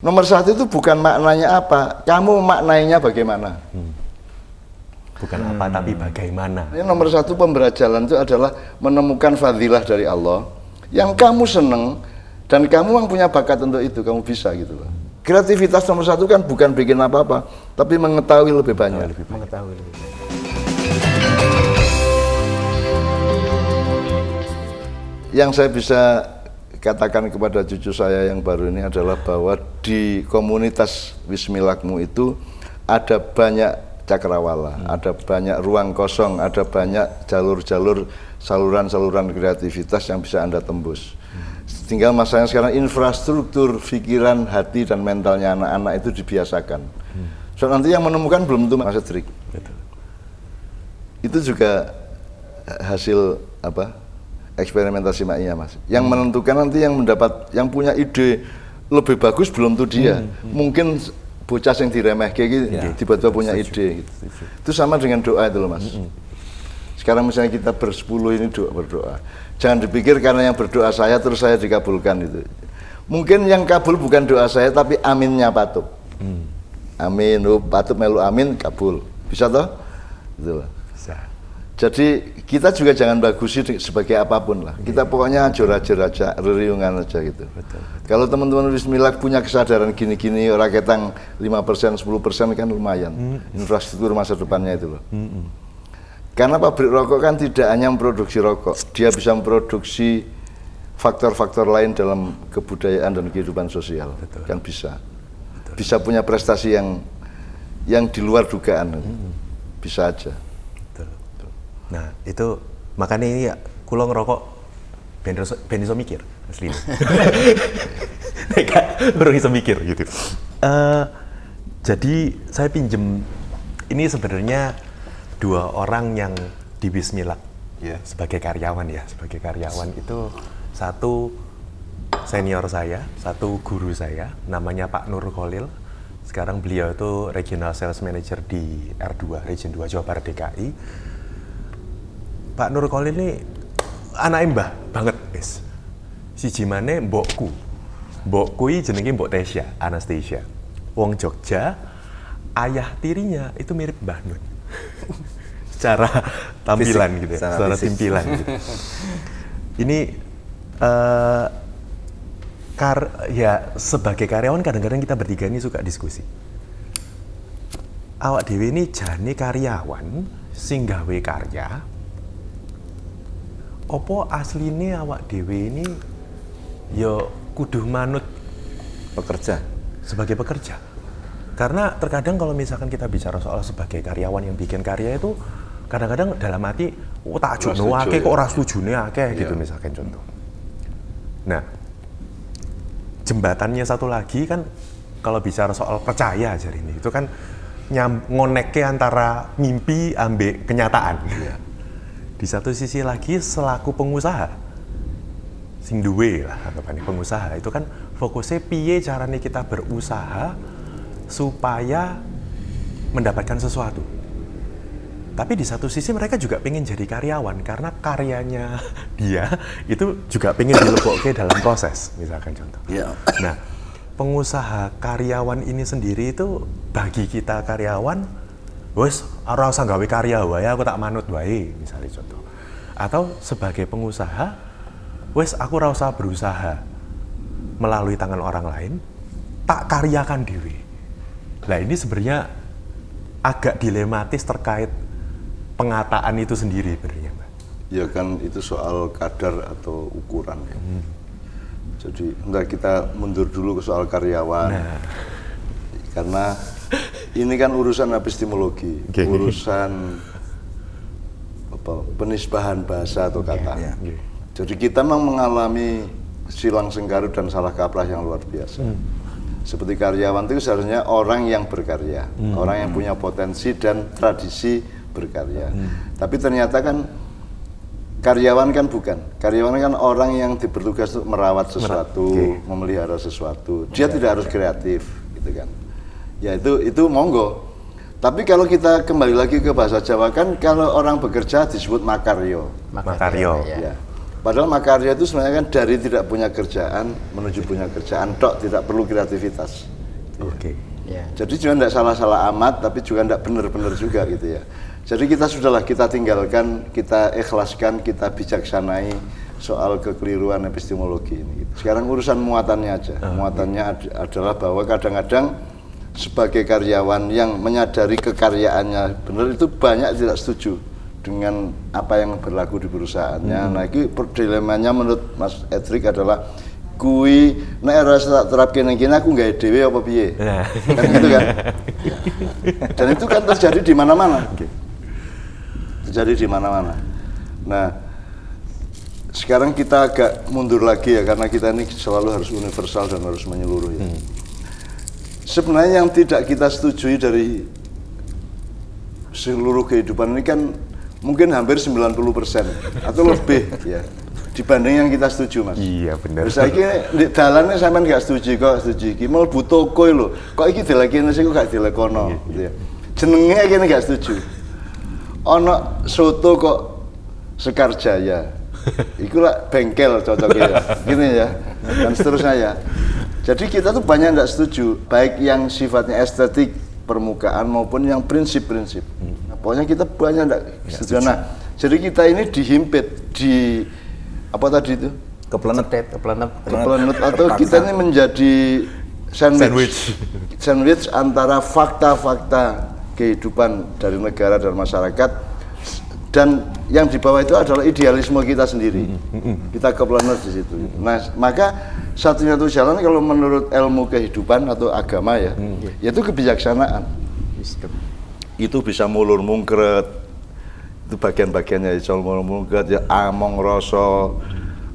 Nomor satu itu bukan maknanya apa, kamu maknainya bagaimana. Bukan apa tapi bagaimana. Ini nomor satu pembelajaran itu adalah menemukan fadilah dari Allah yang kamu seneng dan kamu yang punya bakat untuk itu, kamu bisa gitu loh. Kreativitas nomor satu kan bukan bikin apa-apa, tapi mengetahui lebih banyak. Mengetahui lebih banyak. Yang saya bisa katakan kepada cucu saya yang baru ini adalah bahwa di komunitas Wismilakmu itu ada banyak cakrawala, ada banyak ruang kosong, ada banyak jalur-jalur, saluran-saluran kreativitas yang bisa Anda tembus. Tinggal masalahnya sekarang infrastruktur, pikiran, hati, dan mentalnya anak-anak itu dibiasakan. So nanti yang menemukan belum tentu Mas Cedric. Itu juga hasil apa? Eksperimentasi Ma'iyah, Mas. Yang menentukan nanti yang mendapat, yang punya ide lebih bagus belum tentu dia. Mungkin bocah yang diremeh kayak gitu, tiba-tiba punya ide gitu. Itu sama dengan doa itu loh, Mas. Sekarang misalnya kita bersepuluh ini berdoa, jangan dipikir karena yang berdoa saya terus saya dikabulkan itu. Mungkin yang kabul bukan doa saya tapi aminnya patut. Amin, patut melu amin, kabul. Bisa toh? Gitu loh. Bisa. Jadi kita juga jangan bagusi sebagai apapun lah. Kita pokoknya ajur-ajur aja, reriungan aja gitu. Betul. Kalau teman-teman Wismilak punya kesadaran gini-gini, orang ketang 5%, 10% kan lumayan. Infrastruktur masa depannya itu loh. Karena pabrik rokok kan tidak hanya memproduksi rokok, dia bisa memproduksi faktor-faktor lain dalam kebudayaan dan kehidupan sosial. Betul. Kan bisa. Bisa punya prestasi yang di luar dugaan. Bisa aja. Nah, itu makanya ini ya, kulo ngerokok ben iso mikir asli. Nek baru iso mikir gitu. Jadi saya pinjem ini sebenarnya 2 orang yang di Wismilak sebagai karyawan ya, sebagai karyawan itu satu senior saya, satu guru saya, namanya Pak Nur Khalil. Sekarang beliau itu Regional Sales Manager di R2, Region 2 Jawa Barat DKI. Pak Nur Khalil ini anak mbah banget, guys. Siji maneh mbokku. Mbokku ini jenenge Mbok Tesya, Anastasia. Wong Jogja, ayah tirinya itu mirip Mbah Nun. Secara tampilan fisik, gitu ya, secara tampilan gitu. Ini ya sebagai karyawan kadang-kadang kita bertiga ini suka diskusi. Awak dhewe ini jane karyawan sing gawe karya. Opo asline awak dhewe ini ya kudu manut Pekerja. sebagai pekerja. Karena terkadang kalau misalkan kita bicara soal sebagai karyawan yang bikin karya itu kadang-kadang dalam hati tak jono akeh kok ora setujune akeh gitu misalkan contoh. Nah, jembatannya satu lagi kan kalau bicara soal percaya aja ini itu kan ngonekke antara mimpi ambek kenyataan. Di satu sisi lagi selaku pengusaha sing duwe lah anggapannya pengusaha itu kan fokusnya piye caranya kita berusaha supaya mendapatkan sesuatu. Tapi di satu sisi mereka juga pengen jadi karyawan karena karyanya dia itu juga pengen dilebokke dalam proses misalkan contoh. Nah, pengusaha karyawan ini sendiri itu bagi kita karyawan wes ora usah gawe karya wae aku tak manut wae misalnya contoh. Atau sebagai pengusaha wes aku ora usah berusaha melalui tangan orang lain, tak karyakan diri. Nah, ini sebenarnya agak dilematis terkait pengataan itu sendiri sebenarnya, Mbak. Ya kan itu soal kadar atau ukuran ya. Jadi enggak kita mundur dulu ke soal karyawan. Karena ini kan urusan epistemologi, urusan penisbahan bahasa atau kata. Jadi kita memang mengalami silang sengkarut dan salah kaprah yang luar biasa. Seperti karyawan itu seharusnya orang yang berkarya, orang yang punya potensi dan tradisi berkarya. Tapi ternyata kan karyawan kan bukan. Karyawan kan orang yang bertugas untuk merawat sesuatu, memelihara sesuatu. Dia tidak harus kreatif, gitu kan. Ya itu monggo. Tapi kalau kita kembali lagi ke bahasa Jawa kan kalau orang bekerja disebut makaryo. Makaryo. Ya. Padahal makaryo itu sebenarnya kan dari tidak punya kerjaan menuju punya kerjaan tok, tidak perlu kreativitas. Oke. Ya. Jadi juga tidak salah-salah amat, tapi juga tidak benar-benar juga gitu ya. Jadi kita tinggalkan, kita ikhlaskan, kita bijaksanai soal kekeliruan epistemologi ini. Sekarang urusan muatannya aja. Muatannya adalah bahwa kadang-kadang sebagai karyawan yang menyadari kekaryaannya benar, itu banyak tidak setuju dengan apa yang berlaku di perusahaannya. Nah, itu dilemanya menurut Mas Edric adalah kui nek ora tak terapke ning kene aku gawe dhewe apa piye. Kan gitu kan. Dan itu kan terjadi di mana-mana. Terjadi di mana-mana. Nah, sekarang kita agak mundur lagi ya, karena kita ini selalu harus universal dan harus menyeluruh ya. Sebenarnya yang tidak kita setujui dari seluruh kehidupan ini kan mungkin hampir 90% atau lebih ya, dibanding yang kita setuju, Mas. Iya, benar. Saiki di dalannya sampean gak setuju kok, setuju iki mlebu toko lho. Kok iki dilekene sik kok gak dilekono gitu ya. Jenenge kene gak setuju. Ono soto kok Sekarjaya. Iku lah bengkel cocoknya ya. Gini ya. Dan seterusnya ya. Jadi kita tuh banyak tidak setuju, baik yang sifatnya estetik permukaan maupun yang prinsip-prinsip. Nah, pokoknya kita banyak tidak setuju. Nah, jadi kita ini dihimpit di apa tadi itu? Keplenet Atau kita ini menjadi sandwich antara fakta-fakta kehidupan dari negara dan masyarakat, dan yang di bawah itu adalah idealisme kita sendiri. Kita keplenet di situ. Nah, maka satu-satu jalan kalau menurut ilmu kehidupan atau agama ya, yaitu kebijaksanaan. Itu bisa mulur mungkret, itu bagian-bagiannya ya, mulur mungkret ya, among rasa,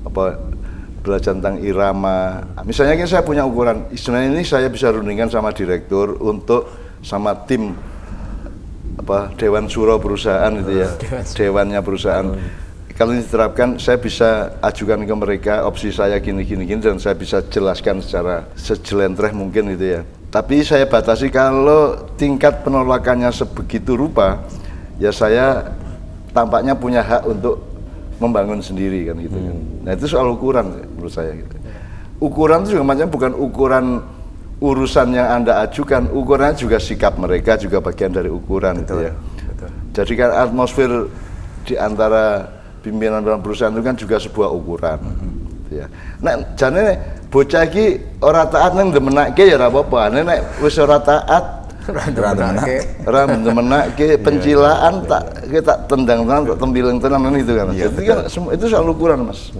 apa belajar tentang irama. Misalnya kan saya punya ukuran, istilahnya ini saya bisa rundingkan sama direktur untuk sama tim apa dewan syuro perusahaan itu ya, dewannya perusahaan. Kalau ini diterapkan, saya bisa ajukan ke mereka opsi saya gini dan saya bisa jelaskan secara sejelentreh mungkin gitu ya. Tapi saya batasi kalau tingkat penolakannya sebegitu rupa, ya saya tampaknya punya hak untuk membangun sendiri kan gitu kan. Nah, itu soal ukuran menurut saya gitu. Ukuran itu juga macam bukan ukuran urusan yang Anda ajukan, ukurannya juga sikap mereka juga bagian dari ukuran. Betul, gitu ya. Betul. Jadi kan atmosfer di antara pimpinan dalam perusahaan itu kan juga sebuah ukuran. Gitu ya. Nah, jane bocah iki ora taat nang ndemenake ya ora apa-apa. Nek wis ora taat ora ndemenake pencilaan tak kita tendang tak tembiling tenan itu kan. Jadi kan itu soal ukuran, Mas.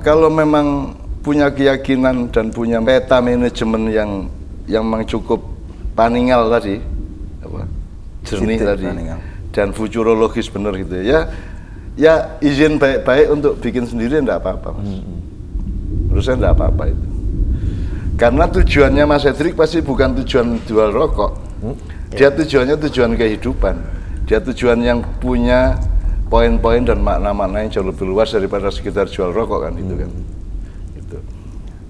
Kalau memang punya keyakinan dan punya peta manajemen yang memang cukup paningal tadi, apa, jernih tadi, dan futurologis benar gitu ya. Ya izin baik-baik untuk bikin sendiri enggak apa-apa, Mas. Menurut saya enggak apa-apa itu. Karena tujuannya Mas Edric pasti bukan tujuan jual rokok. Dia tujuannya tujuan kehidupan. Dia tujuan yang punya poin-poin dan makna-makna yang jauh lebih luas daripada sekedar jual rokok kan itu kan.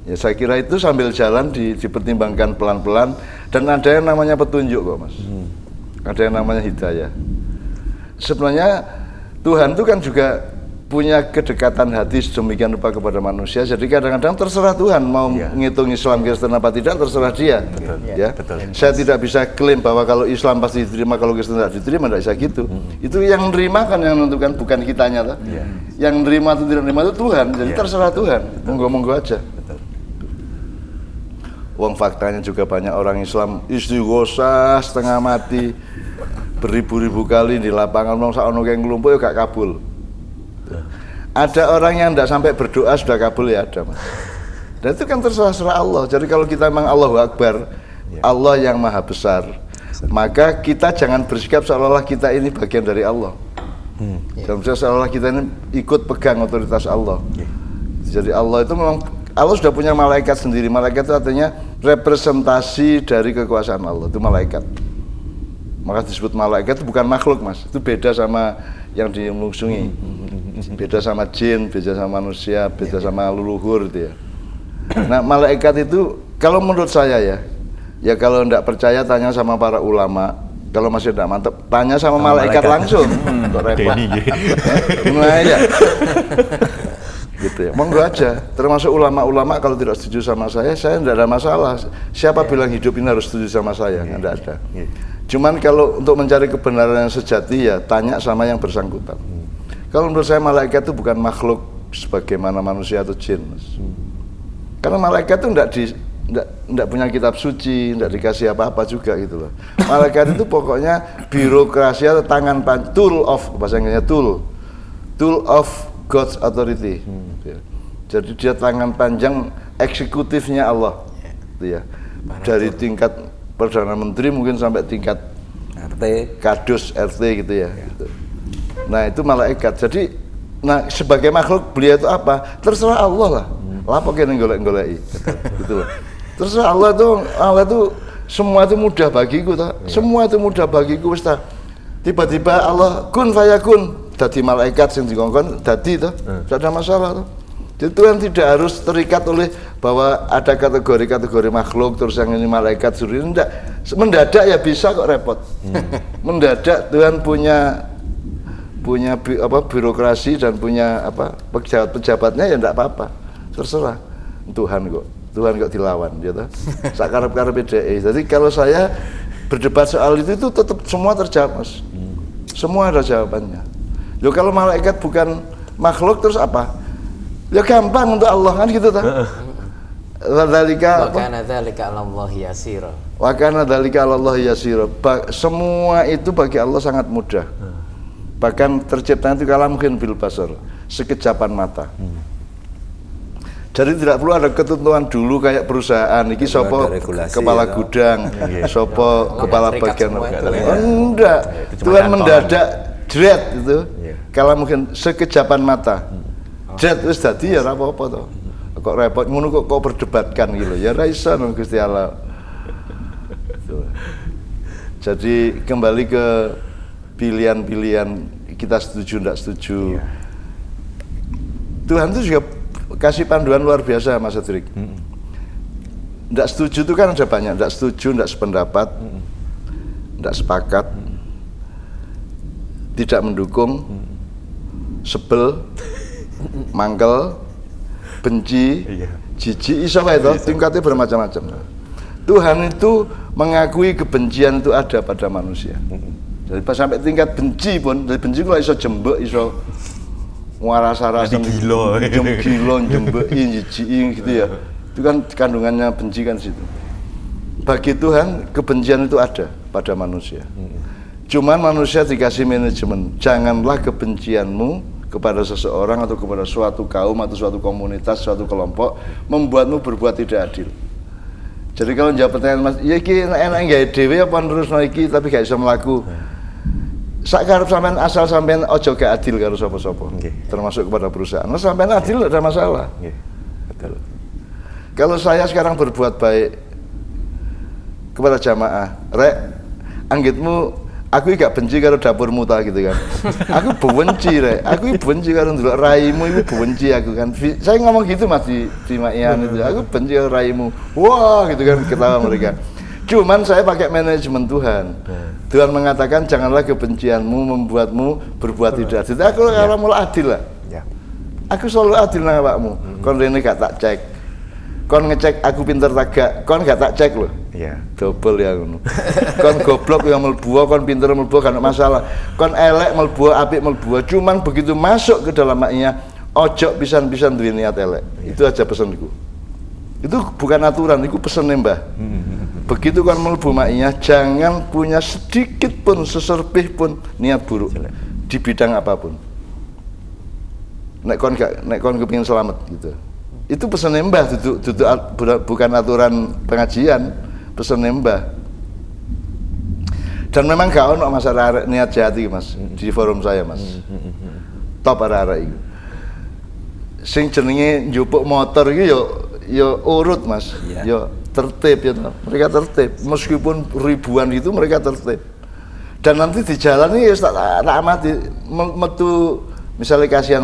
Ya saya kira itu sambil jalan dipertimbangkan pelan-pelan, dan ada yang namanya petunjuk kok, Mas. Ada yang namanya hidayah. Sebenarnya Tuhan itu kan juga punya kedekatan hati sedemikian rupa kepada manusia. Jadi kadang-kadang terserah Tuhan mau ngitung Islam Kristen apa tidak, terserah dia. Betul. Ya. Betul. Saya tidak bisa klaim bahwa kalau Islam pasti diterima, kalau Kristen tidak diterima, tidak bisa gitu. Itu yang menerima kan yang menentukan, bukan kitanya toh. Yang menerima atau tidak menerima itu Tuhan. Jadi terserah Tuhan. Monggo-monggo aja. Wong faktanya juga banyak orang Islam istighosah setengah mati beribu-ribu kali di lapangan, mau sakno keng nglumpuh ya gak kabul. Ada orang yang tidak sampai berdoa sudah kabul ya ada, Mas. Dan itu kan terserah Allah. Jadi kalau kita memang Allahu Akbar, Allah yang maha besar, maka kita jangan bersikap seolah-olah kita ini bagian dari Allah. Jangan seolah-olah kita ini ikut pegang otoritas Allah. Jadi Allah itu memang, Allah sudah punya malaikat sendiri. Malaikat itu artinya representasi dari kekuasaan Allah, itu malaikat. Maka disebut malaikat itu bukan makhluk, Mas. Itu beda sama yang dimungsungi. Beda sama jin, beda sama manusia, beda sama leluhur gitu ya. Nah, malaikat itu kalau menurut saya ya kalau enggak percaya tanya sama para ulama. Kalau masih enggak mantap, tanya sama malaikat langsung. Kok repot. Nah, ya. gitu ya. Monggo aja. Termasuk ulama-ulama kalau tidak setuju sama saya tidak ada masalah. Siapa bilang hidup ini harus setuju sama saya? Tidak ada. Cuman kalau untuk mencari kebenaran yang sejati ya tanya sama yang bersangkutan. Kalau menurut saya malaikat itu bukan makhluk sebagaimana manusia atau jin, Mas. Karena malaikat itu tidak punya kitab suci, tidak dikasih apa-apa juga gitu loh. Malaikat itu pokoknya birokrasi atau tangan tool of, bahasa Inggrisnya tool of God's authority. Jadi dia tangan panjang eksekutifnya Allah, ya. Dari tingkat Perdana Menteri mungkin sampai tingkat RT, Kadus, RT gitu ya. Gitu. Nah itu malaikat. Jadi, sebagai makhluk beliau itu apa? Terserah Allah lah. Lapo kene golek-goleki. Gitu loh. Terserah Allah itu semua itu mudah bagiku ta. Semua itu mudah bagiku wis ta. Tiba-tiba Allah kun fayakun dadi malaikat sing dikongkon dadi ta. Tidak ada masalah ta. Jadi Tuhan tidak harus terikat oleh bahwa ada kategori-kategori makhluk terus yang ini malaikat suri enggak. Mendadak ya bisa kok repot. Mendadak Tuhan punya birokrasi dan punya pejabat-pejabatnya ya enggak apa-apa. Terserah Tuhan kok dilawan gitu. Sakarep-karepe dhek. Jadi kalau saya berdebat soal itu tetap semua terjawab, Mas. Semua ada jawabannya. Loh kalau malaikat bukan makhluk terus apa? Ya gampang untuk Allah kan gitu ta. Wa kana dzalika 'ala Allah yasira. Wa kana dzalika 'ala Allah yasira. Semua itu bagi Allah sangat mudah. Bahkan tercipta itu kalamhin bil basar, sekejapan mata. Jadi tidak perlu ada ketentuan dulu kayak perusahaan iki sapa kepala gudang, sapa kepala bagian. Enggak. Tuhan mendadak jret itu. Kalau mungkin sekejapan mata. Jret wis dadi ya ora apa-apa to. Kok repot ngono kok berdebatkan gitu. Ya ra iso nang Gusti Allah. Jadi kembali ke pilihan-pilihan kita setuju enggak setuju. Tuhan itu juga kasih panduan luar biasa, Mas Adrik. Enggak setuju itu kan ada banyak, enggak setuju, enggak sependapat, enggak sepakat, tidak mendukung, sebel, mangkel, benci, jijik, iso wae to, tingkatnya bermacam-macam. Tuhan itu mengakui kebencian itu ada pada manusia. Jadi pas sampai tingkat benci pun, dari benci kalau iso jembek, iso waras-warasan gila, jembekin, jijikin gitu ya. Itu kan kandungannya benci kan situ. Bagi Tuhan kebencian itu ada pada manusia. Cuman manusia dikasih manajemen, janganlah kebencianmu kepada seseorang atau kepada suatu kaum atau suatu komunitas, suatu kelompok membuatmu berbuat tidak adil. Jadi kalau jawab pertanyaan Mas, ya iki enak gawe dhewe apa terus iki tapi gak bisa mlaku. Sak karep sampean asal sampean ojo gak adil karo sapa-sapa. Termasuk kepada perusahaan. Nah, sampean adil tidak ada masalah. Betul. Kalau saya sekarang berbuat baik kepada jamaah, rek anggitmu aku gak benci karo dapurmu ta gitu kan. Aku benci rek. Aku benci karo ndelok raimu iku benci aku kan. Saya ngomong gitu Mas di Maian itu. Aku benci karo raimu. Wah, gitu kan ketawa mereka. Cuman saya pakai manajemen Tuhan. Tuhan mengatakan janganlah kebencianmu membuatmu berbuat tidak adil. Aku orang mulai adil lah. Aku selalu adil nang awakmu. Kon rene gak tak cek. Kon ngecek aku pinter tak gak, kon gak tak cek loh. Iya. Double ya ngono. Kon goblok yang mlebu, kon pinter mlebu gak ada masalah. Kon elek mlebu, apik mlebu. Cuman begitu masuk ke dalam maknya, ojo pisan-pisan duwe niat elek. Itu aja pesanku. Itu bukan aturan, itu pesan Mbah. Begitu kon mlebu maknya, jangan punya sedikit pun seserpih pun niat buruk di bidang apapun. Nek kon kepengin selamat gitu. Itu pesan Mbah, bukan aturan pengajian, pesan Mbah. Dan memang gak ono Mas arek niat jahat iki Mas di forum saya Mas. Top arek iki. Sing jenenge njupuk motor iki yo urut Mas. Yo tertib ya. Mereka tertib meskipun ribuan itu mereka tertib. Dan nanti di jalan ini ya tak amati metu misalnya kasihan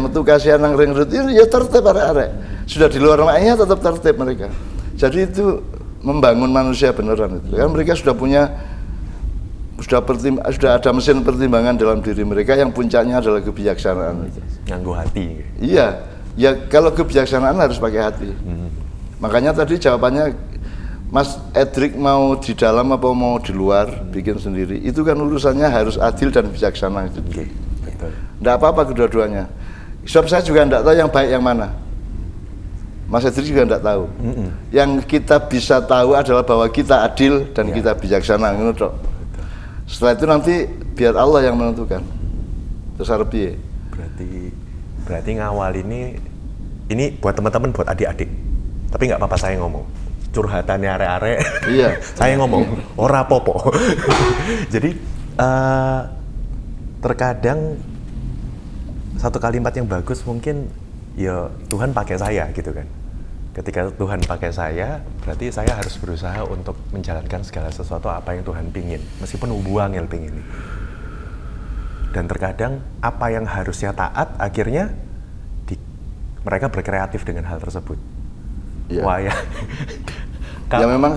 nang ring road ini ya tertib arek-arek. Sudah di luar maknya tetap tertib mereka. Jadi itu membangun manusia beneran itu. Kan mereka sudah ada mesin pertimbangan dalam diri mereka yang puncaknya adalah kebijaksanaan. Nganggo hati. Iya. Ya kalau kebijaksanaan harus pakai hati. Makanya tadi jawabannya Mas Edric mau di dalam apa mau di luar bikin sendiri, itu kan urusannya harus adil dan bijaksana. Betul. Nggak apa-apa kedua-duanya. Sebab saya juga nggak tahu yang baik yang mana. Mas Edric juga nggak tahu. Yang kita bisa tahu adalah bahwa kita adil dan kita bijaksana. Setelah itu nanti biar Allah yang menentukan. Terus harap piye? Berarti ngawal ini buat teman-teman, buat adik-adik. Tapi nggak apa-apa saya ngomong. Curhatannya arek-arek. Iya. Saya ngomong, ora popo. Jadi terkadang satu kalimat yang bagus mungkin ya Tuhan pakai saya gitu kan. Ketika Tuhan pakai saya, berarti saya harus berusaha untuk menjalankan segala sesuatu apa yang Tuhan pingin, meskipun buang yang pingin. Dan terkadang apa yang harusnya taat akhirnya mereka berkreatif dengan hal tersebut. Ya. Wah ya. Ya memang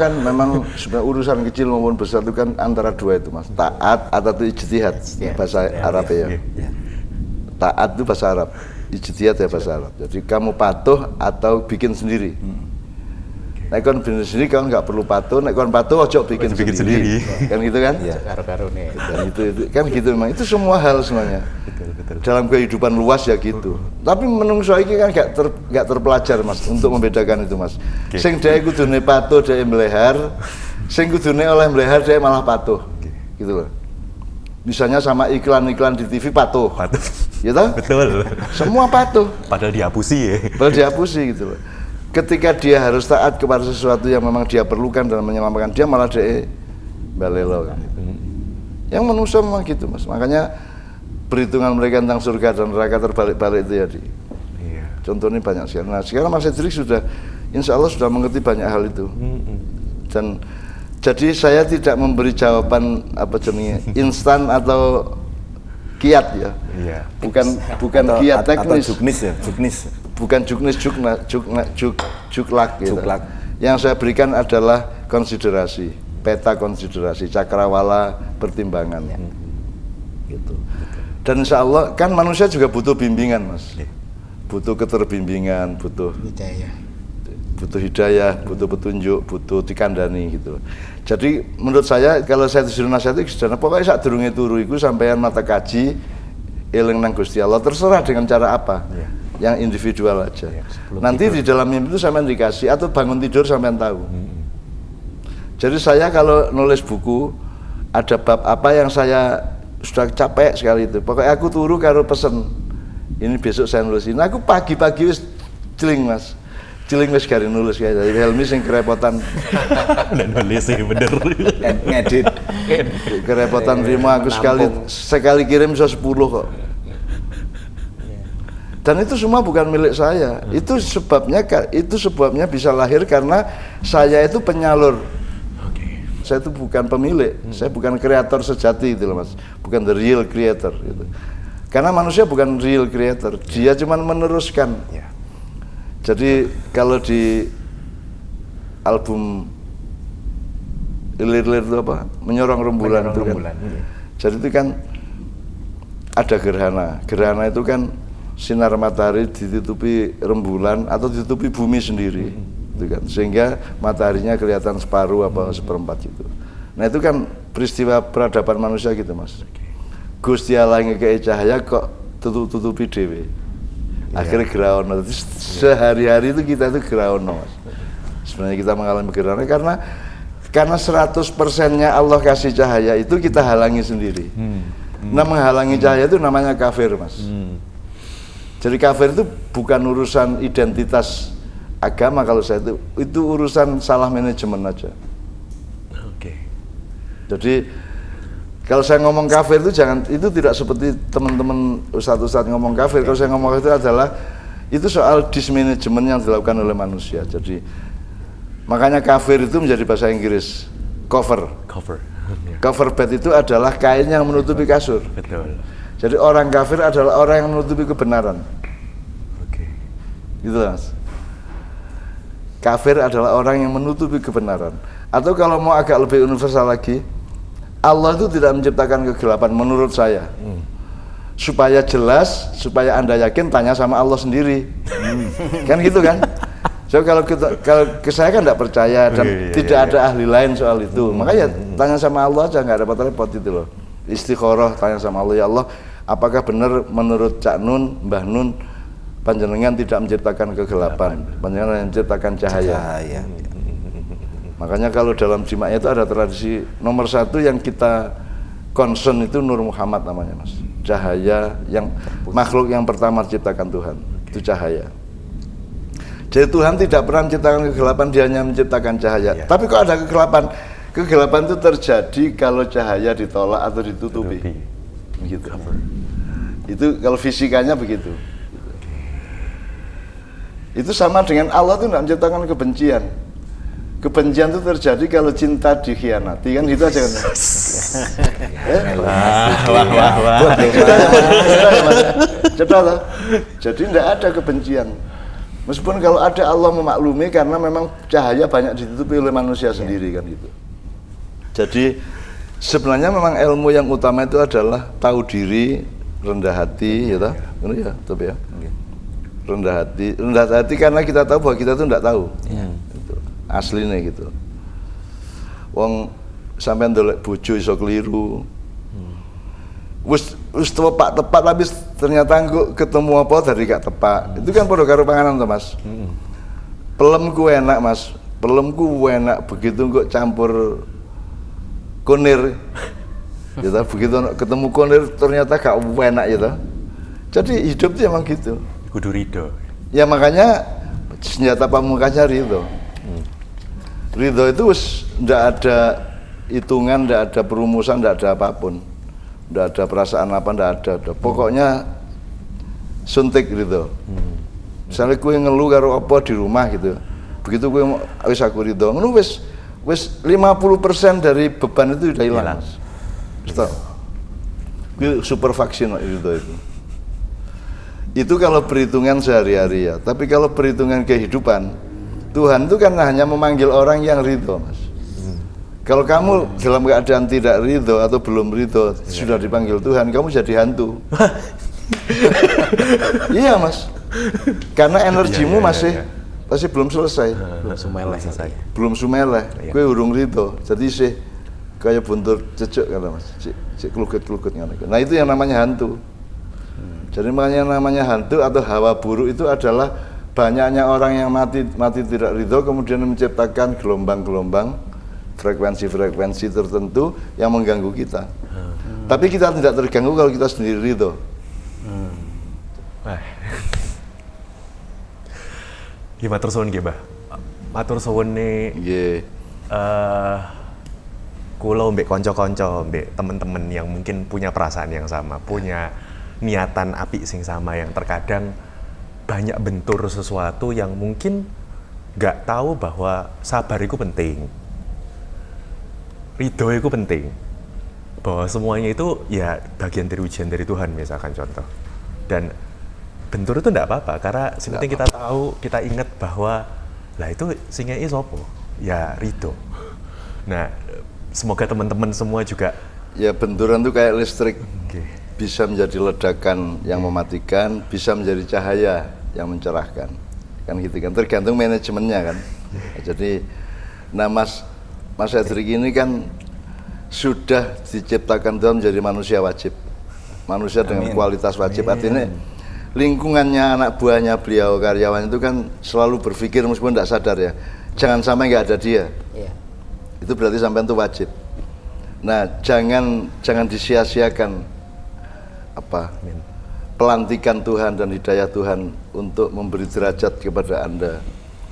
sebenarnya urusan kecil maupun besar itu kan antara dua itu Mas. Taat atau ijtihad bahasa Arab ya. Taat itu bahasa Arab, ijtihad ya bahasa Arab. Jadi kamu patuh atau bikin sendiri. Nek kon bikin sendiri kan nggak perlu patuh, nek kon patuh ojo bikin sendiri. Kan gitu kan? Iya, karo-karone. Itu kan gitu memang. Itu semua hal semuanya. Betul. Dalam kehidupan luas ya gitu. Tapi menungso iki kan gak terpelajar Mas untuk membedakan itu Mas. Sing dhek kudune patuh dhek melehar, sing kudune oleh melehar dhek malah patuh. Gitu loh. Misalnya sama iklan-iklan di TV patuh. Ya toh? Betul. Semua patuh. Padahal dihapusi ya. Padahal dihapusi gitu loh. Ketika dia harus taat kepada sesuatu yang memang dia perlukan dan menyelamatkan dia, malah dia balelo kan. Yang manusia memang gitu Mas. Makanya perhitungan mereka tentang surga dan neraka terbalik-balik itu ya. Iya. Contohnya banyak sekali. Nah sekarang Mas Edric sudah, insya Allah sudah mengerti banyak hal itu. Dan jadi saya tidak memberi jawaban apa jenisnya instan atau kiat ya. Iya. Bukan kiat teknis. Atau juknis ya, juknis. Bukan juknis, juklak gitu. Yang saya berikan adalah konsiderasi, peta konsiderasi, cakrawala pertimbangan. Gitu. Dan insya Allah kan manusia juga butuh bimbingan Mas. Butuh keterbimbingan, butuh hidayah, butuh petunjuk, butuh dikandani gitu. Jadi menurut saya kalau saya disuruh nasihat itu pokoknya sak durunge turu iku sampean mata kaji eling nang Gusti Allah, terserah dengan cara apa. Yang individual aja. Nanti di dalam mimpi itu sampean dikasih atau bangun tidur sampean tahu. Jadi saya kalau nulis buku ada bab apa yang saya sudah capek sekali itu. Pokoknya aku turu karo pesen. Ini besok saya nulis ini. Aku pagi-pagi wis jeling Mas. Jeling wis gari nulis kayak dari Helmi sing kerepotan. Dan nulis sih bener. Ngedit. Kerepotan terima aku sekali kirim bisa 10 kok. Dan itu semua bukan milik saya. Itu sebabnya bisa lahir karena saya itu penyalur. Saya itu bukan pemilik. Saya bukan kreator sejati gitu loh Mas. Bukan the real creator gitu. Karena manusia bukan real creator. Dia cuma meneruskan. Jadi kalau di album Ilir-ilir itu apa? Menyorong rembulan itu kan. Jadi itu kan ada gerhana. Gerhana itu kan sinar matahari ditutupi rembulan atau ditutupi bumi sendiri, itu kan, sehingga mataharinya kelihatan separuh apa seperempat itu. Nah itu kan peristiwa peradaban manusia gitu Mas. Gusti Allah ngekei cahaya kok tutupi dewe. Akhirnya geraono. Sehari-hari itu kita itu geraono Mas. Sebenarnya kita mengalami gerhana karena 100%-nya Allah kasih cahaya itu kita halangi sendiri. Nah menghalangi cahaya itu namanya kafir Mas. Jadi kafir itu bukan urusan identitas agama kalau saya itu urusan salah manajemen aja. Jadi kalau saya ngomong kafir itu itu tidak seperti teman-teman ustadz ngomong kafir. Kalau saya ngomong itu adalah itu soal dismanajemen yang dilakukan oleh manusia. Jadi makanya kafir itu menjadi bahasa Inggris cover bed itu adalah kain yang menutupi kasur. Betul. Jadi orang kafir adalah orang yang menutupi kebenaran. Gitu Mas. Kafir adalah orang yang menutupi kebenaran. Atau kalau mau agak lebih universal lagi, Allah itu tidak menciptakan kegelapan menurut saya. supaya jelas, supaya Anda yakin tanya sama Allah sendiri. Kan gitu kan? So kalau saya kan tidak percaya dan tidak ada ahli lain soal itu. Makanya tanya sama Allah aja, nggak repot-repot itu loh. Istikharah, tanya sama Allah, ya Allah, apakah benar menurut Cak Nun, Mbah Nun, panjenengan tidak menciptakan kegelapan, panjenengan menciptakan cahaya. Makanya kalau dalam jimaknya itu ada tradisi nomor 1 yang kita concern itu Nur Muhammad namanya, Mas. Cahaya yang makhluk yang pertama diciptakan Tuhan, itu cahaya. Jadi Tuhan tidak pernah menciptakan kegelapan, dia hanya menciptakan cahaya. Tapi kok ada kegelapan? Kegelapan itu terjadi kalau cahaya ditolak atau ditutupi. Begitu. Itu kalau fisikanya begitu. Itu sama dengan Allah itu tidak menciptakan kebencian. Kebencian itu terjadi kalau cinta dikhianati, kan gitu aja kan. Wah. Cepat loh. Jadi tidak ada kebencian. Meskipun kalau ada, Allah memaklumi karena memang cahaya banyak ditutupi oleh manusia sendiri kan gitu. Jadi sebenarnya memang ilmu yang utama itu adalah tahu diri, rendah hati, ya toh? Benar ya, tapi ya. Rendah hati karena kita tahu bahwa kita itu tidak tahu. Gitu. Aslinya gitu. Wong sampean ndolek bojo iso keliru. Wis tepat tapi ternyata engko ketemu apa dari gak tepat. Itu kan padha karo panganan to, Mas. Pelemku enak, Mas. Pelemku enak begitu engko campur kunir. Ya toh, begitu ketemu kunir ternyata gak enak ya toh. Jadi hidup itu emang gitu. Kudu ridho. Ya makanya senjata pamungkasnya ridho. Ridho itu tidak ada hitungan, tidak ada perumusan, tidak ada apapun, tidak ada perasaan apa, tidak ada. Pokoknya suntik ridho. Misalnya kue ngeluh karo apa di rumah gitu, begitu kue wis aku ridho, ngono wis 50% dari beban itu sudah hilang. Stop. Kue super vaksin ridho itu. Itu kalau perhitungan sehari-hari ya. Tapi kalau perhitungan kehidupan, Tuhan itu kan hanya memanggil orang yang ridho, Mas. Kalau kamu dalam keadaan tidak ridho atau belum ridho, sudah dipanggil Tuhan, kamu jadi hantu. Iya, Mas. Karena energimu masih belum selesai. Belum sumeleh. Kowe urung ridho. Jadi sih kayak buntur cecek kan, Mas. Cek kluget-kluget ngono. Nah, itu yang namanya hantu. Jadi makanya namanya hantu atau hawa buruk itu adalah banyaknya orang yang mati tidak ridho kemudian menciptakan gelombang-gelombang frekuensi-frekuensi tertentu yang mengganggu kita. Tapi kita tidak terganggu kalau kita sendiri ridho. Gimana matur suwun nggih, Mbah? Matur suwune kula mbek kanca-kanca, mbek teman-teman yang mungkin punya perasaan yang sama, punya niatan apik sing sama yang terkadang banyak bentur sesuatu yang mungkin nggak tahu bahwa sabar itu penting, ridho itu penting, bahwa semuanya itu ya bagian dari ujian dari Tuhan misalkan contoh. Dan bentur itu nggak apa-apa karena penting kita tahu, kita ingat bahwa lah itu singnya sopo ya ridho. Nah semoga teman-teman semua juga ya benturan itu kayak listrik. Bisa menjadi ledakan yang mematikan, bisa menjadi cahaya yang mencerahkan, kan gitu kan, tergantung manajemennya kan. Jadi, nah Mas Edric ini kan sudah diciptakan Tuhan menjadi manusia wajib, manusia dengan kualitas wajib. Artinya lingkungannya, anak buahnya beliau, karyawan itu kan selalu berpikir meskipun tidak sadar ya, jangan sampai nggak ada dia. Itu berarti sampai itu wajib. Nah, jangan disia-siakan pelantikan Tuhan dan hidayah Tuhan untuk memberi derajat kepada Anda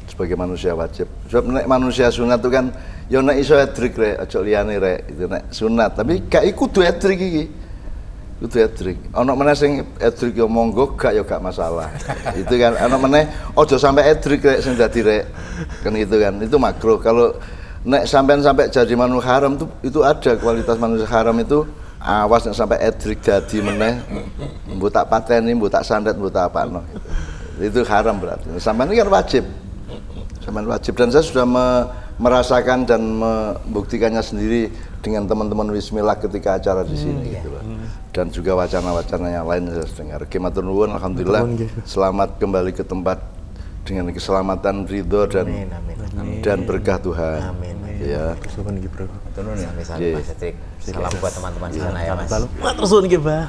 sebagai manusia wajib. Sebab nek manusia sunat itu kan ya nek iso edrik rek, aja liyane rek, itu nek sunat. Tapi gak kudu edrik iki. Kudu edrik. Ana meneh sing edrik ya monggo, gak masalah. Itu kan ana meneh aja sampai edrik rek sing dadi rek. Kan gitu kan. Itu makruh. Kalau nek sampai jadi manusia haram itu ada kualitas manusia haram itu. Awas nek sampai edrik dadi meneh mbok tak pateni, mbok tak sandet, mbok tak apano. Itu haram berarti. Sampeyan ini kan wajib. Sampeyan wajib dan saya sudah merasakan dan membuktikannya sendiri dengan teman-teman Wismillah ketika acara di sini gitu loh. dan juga wacana-wacana yang lain saya dengar. Matur nuwun, alhamdulillah selamat kembali ke tempat dengan keselamatan, ridho dan dan berkah Tuhan. Amin. Ya. Suwun nggih, Bro. Turun ya misalnya Mas Cetrik. Salam buat teman-teman di sana ya Mas. Matur suwun nggih, Mbah.